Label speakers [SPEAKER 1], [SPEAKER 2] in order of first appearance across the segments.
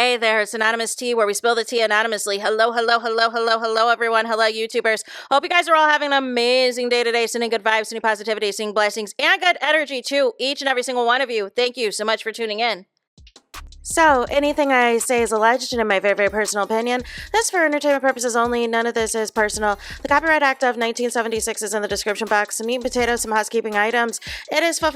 [SPEAKER 1] Hey there, it's Anonymous Tea, where we spill the tea anonymously. Hello, everyone. Hello, YouTubers. Hope you guys are all having an amazing day today. Sending good vibes, sending positivity, sending blessings, and good energy to each and every single one of you. Thank you so much for tuning in. So, anything I say is alleged and in my very, very personal opinion. This is for entertainment purposes only. None of this is personal. The Copyright Act of 1976 is in the description box. Some meat and potatoes, some housekeeping items. It is free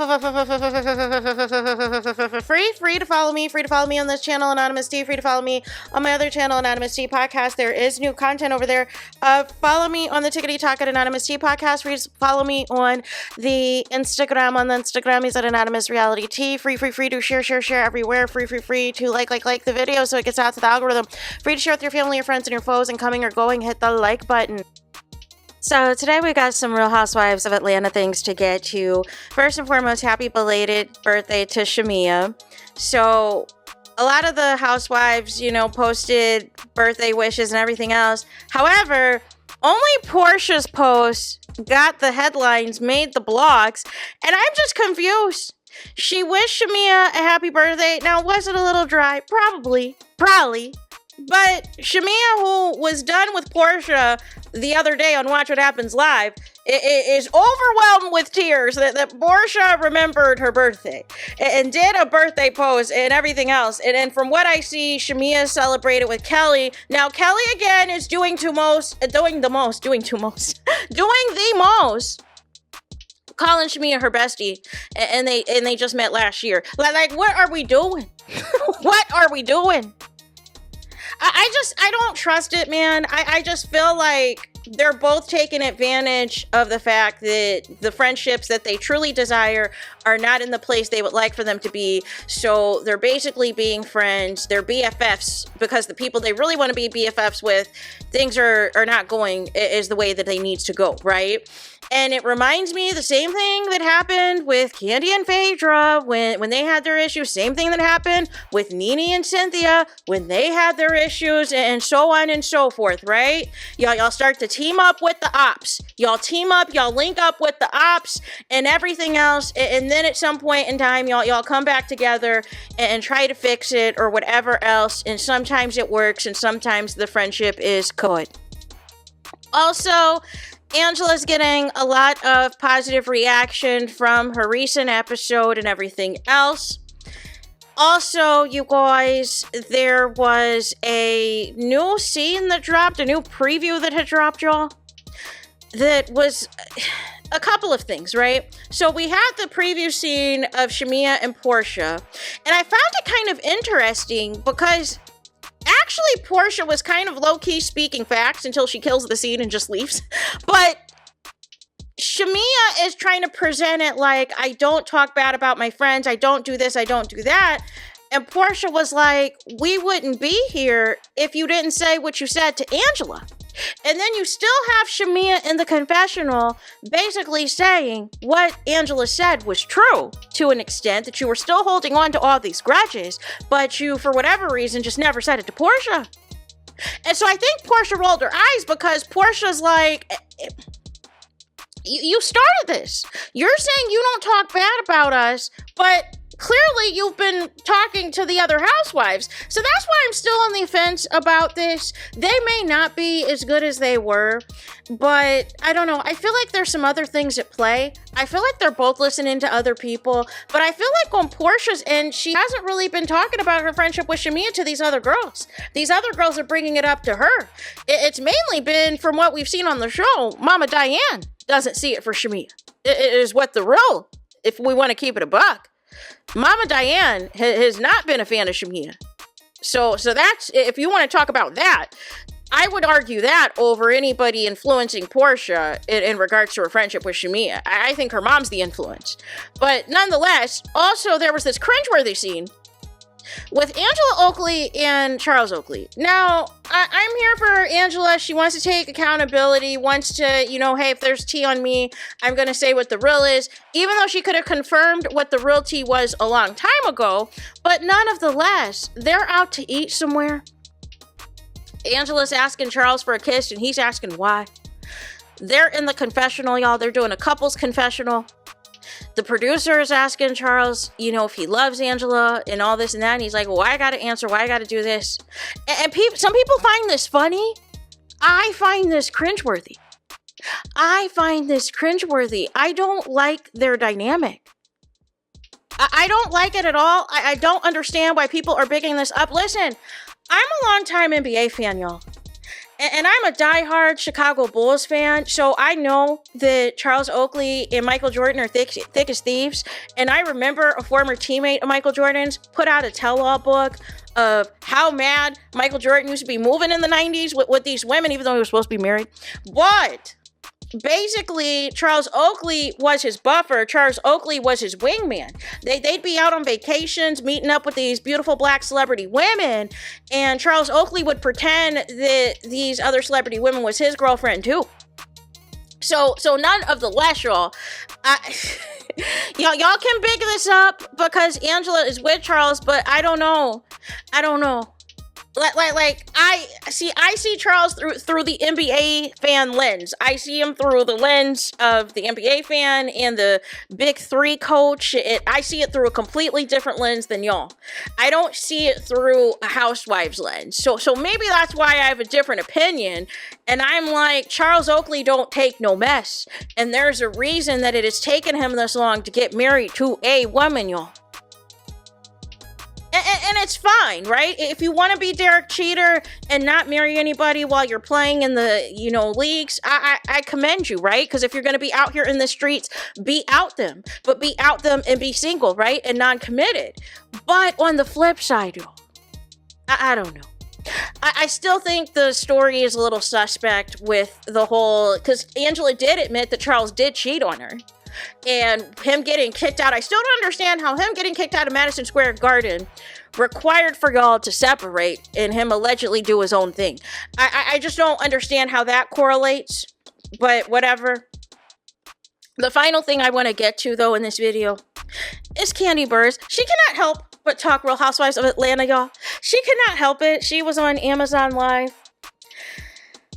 [SPEAKER 1] to follow me. Free to follow me on this channel, Anonymous Tea. Free to follow me on my other channel, Anonymous Tea Podcast. There is new content over there. Follow me on the Tickety Talk at Anonymous Tea Podcast. Free to follow me on the Instagram. On the Instagram, he's at Anonymous Reality Tea. Free to share everywhere. Free to like the video so it gets out to the algorithm. Free to share with your family, your friends, and your foes, and coming or going, hit the like button. So today we got some Real Housewives of Atlanta things to get to. First and foremost, happy belated birthday to Shamia. So a lot of the housewives, posted birthday wishes and everything else. However, only Porsha's post got the headlines, made the blogs, and I'm just confused. She wished Shamia a happy birthday. Now, was it a little dry? Probably. But Shamia, who was done with Porsha the other day on Watch What Happens Live, is overwhelmed with tears that Porsha remembered her birthday and did a birthday post and everything else. And from what I see, Shamia celebrated with Kelly. Now, Kelly again is doing the most. Calling Shamia her bestie, and they just met last year. Like, what are we doing? What are we doing? I don't trust it, man. I just feel like they're both taking advantage of the fact that the friendships that they truly desire are not in the place they would like for them to be. So they're basically being friends. They're BFFs because the people they really want to be BFFs with, things are not going is the way that they need to go, right? And it reminds me of the same thing that happened with KANDI and Phaedra when they had their issues. Same thing that happened with NeNe and Cynthia when they had their issues, and so on and so forth, right? Y'all start to team up with the ops. Y'all team up, y'all link up with the ops and everything else. And then at some point in time, y'all come back together and try to fix it or whatever else. And sometimes it works and sometimes the friendship is good. Also, Angela's getting a lot of positive reaction from her recent episode and everything else. Also, you guys, there was a new scene that dropped, a new preview that had dropped, y'all, that was a couple of things, right? So we had the preview scene of Shamia and Porsha, and I found it kind of interesting because actually, Porsha was kind of low-key speaking facts until she kills the scene and just leaves. But Shamia is trying to present it like, I don't talk bad about my friends. I don't do this. I don't do that. And Porsha was like, we wouldn't be here if you didn't say what you said to Angela. And then you still have Shamia in the confessional basically saying what Angela said was true to an extent, that you were still holding on to all these grudges, but you, for whatever reason, just never said it to Porsha. And so I think Porsha rolled her eyes because Portia's like, you started this. You're saying you don't talk bad about us, but clearly you've been talking to the other housewives. So that's why I'm still on the fence about this. They may not be as good as they were, but I don't know. I feel like there's some other things at play. I feel like they're both listening to other people, but I feel like on Portia's end, she hasn't really been talking about her friendship with Shamia to these other girls. These other girls are bringing it up to her. It's mainly been from what we've seen on the show. Mama Diane doesn't see it for Shamia. It is what the real, if we want to keep it a buck. Mama Diane has not been a fan of Shamia. So that's, if you want to talk about that, I would argue that over anybody influencing Porsha in regards to her friendship with Shamia. I think her mom's the influence. But nonetheless, also there was this cringeworthy scene with Angela Oakley and Charles Oakley. Now, I'm here for Angela. She wants to take accountability, wants to, hey, if there's tea on me, I'm going to say what the real is, even though she could have confirmed what the real tea was a long time ago. But nonetheless, they're out to eat somewhere. Angela's asking Charles for a kiss, and he's asking why. They're in the confessional, y'all. They're doing a couple's confessional. The producer is asking Charles, if he loves Angela and all this and that. And he's like, well, why I got to answer? Why I got to do this? And some people find this funny. I find this cringeworthy. I don't like their dynamic. I don't like it at all. I don't understand why people are bigging this up. Listen, I'm a longtime NBA fan, y'all. And I'm a diehard Chicago Bulls fan, so I know that Charles Oakley and Michael Jordan are thick as thieves. And I remember a former teammate of Michael Jordan's put out a tell-all book of how mad Michael Jordan used to be moving in the 90s with these women, even though he was supposed to be married. But basically, Charles Oakley was his buffer. Charles Oakley was his wingman. They'd be out on vacations, meeting up with these beautiful black celebrity women, and Charles Oakley would pretend that these other celebrity women was his girlfriend too. So none of the less, y'all. Y'all can big this up because Angela is with Charles, but I don't know. I see Charles through the NBA fan lens. I see him through the lens of the NBA fan and the Big Three coach. I see it through a completely different lens than y'all. I don't see it through a housewives lens. So maybe that's why I have a different opinion. And I'm like, Charles Oakley don't take no mess. And there's a reason that it has taken him this long to get married to a woman, y'all. And it's fine, right? If you want to be Derek Cheater and not marry anybody while you're playing in the, leagues, I commend you, right? Because if you're going to be out here in the streets, be out them. But be out them and be single, right? And non-committed. But on the flip side, y'all, I don't know. I still think the story is a little suspect with the whole... Because Angela did admit that Charles did cheat on her. And him getting kicked out, I still don't understand how him getting kicked out of Madison Square Garden required for y'all to separate and him allegedly do his own thing. I just don't understand how that correlates, but whatever. The final thing I want to get to, though, in this video is Kandi Burruss. She cannot help but talk Real Housewives of Atlanta, y'all. She cannot help it. She was on Amazon Live.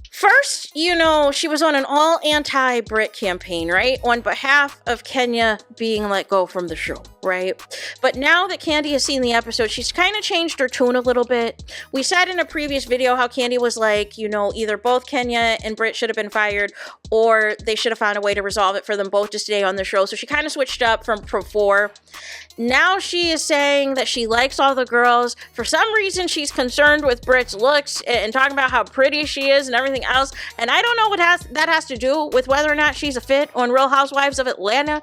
[SPEAKER 1] First, she was on an all anti-Brit campaign, right? On behalf of Kenya being let go from the show, right? But now that Kandi has seen the episode, she's kind of changed her tune a little bit. We said in a previous video how Kandi was like, either both Kenya and Brit should have been fired or they should have found a way to resolve it for them both to stay on the show. So she kind of switched up from before. Now she is saying that she likes all the girls. For some reason, she's concerned with Brit's looks and talking about how pretty she is and everything else. And I don't know what that has to do with whether or not she's a fit on Real Housewives of Atlanta,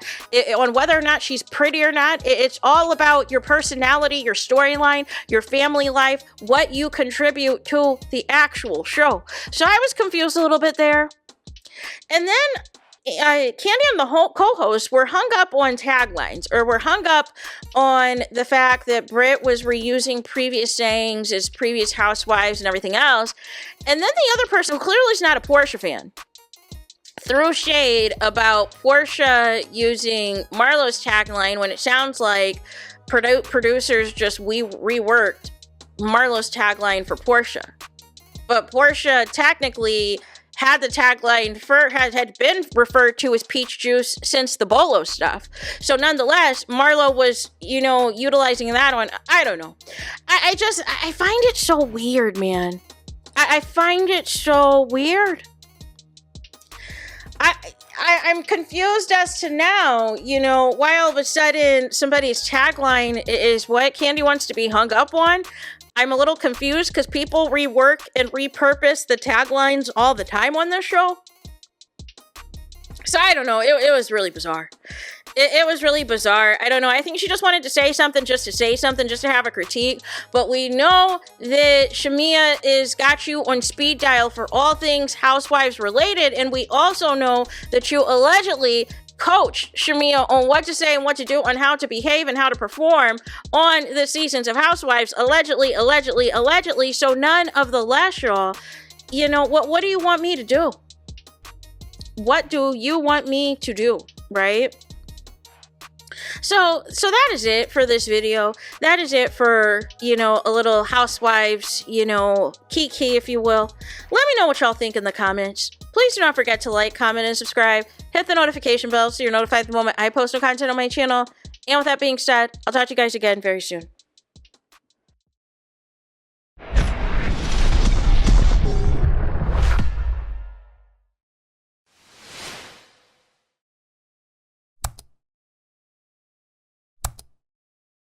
[SPEAKER 1] on whether or not she's pretty or not. It's all about your personality, your storyline, your family life, what you contribute to the actual show. So I was confused a little bit there. And then Kandi and the whole co-hosts were hung up on taglines, or were hung up on the fact that Brit was reusing previous sayings as previous housewives and everything else. And then the other person, who clearly is not a Porsha fan, threw shade about Porsha using Marlo's tagline when it sounds like producers just reworked Marlo's tagline for Porsha. But Porsha technically had the tagline had been referred to as peach juice since the Bolo stuff. So nonetheless, Marlo was, utilizing that one. I don't know. I find it so weird, man. I find it so weird. I'm confused as to now, why all of a sudden somebody's tagline is what Kandi wants to be hung up on. I'm a little confused because people rework and repurpose the taglines all the time on this show. So I don't know. It was really bizarre. It was really bizarre. I don't know. I think she just wanted to say something just to say something, just to have a critique. But we know that Shamia is got you on speed dial for all things Housewives related. And we also know that you allegedly coach Shamia on what to say and what to do, on how to behave and how to perform on the seasons of Housewives. Allegedly. So none of the less, y'all. What do you want me to do? What do you want me to do? Right? So that is it for this video. That is it for, a little Housewives, kiki, if you will. Let me know what y'all think in the comments. Please do not forget to like, comment, and subscribe. Hit the notification bell so you're notified the moment I post new content on my channel. And with that being said, I'll talk to you guys again very soon.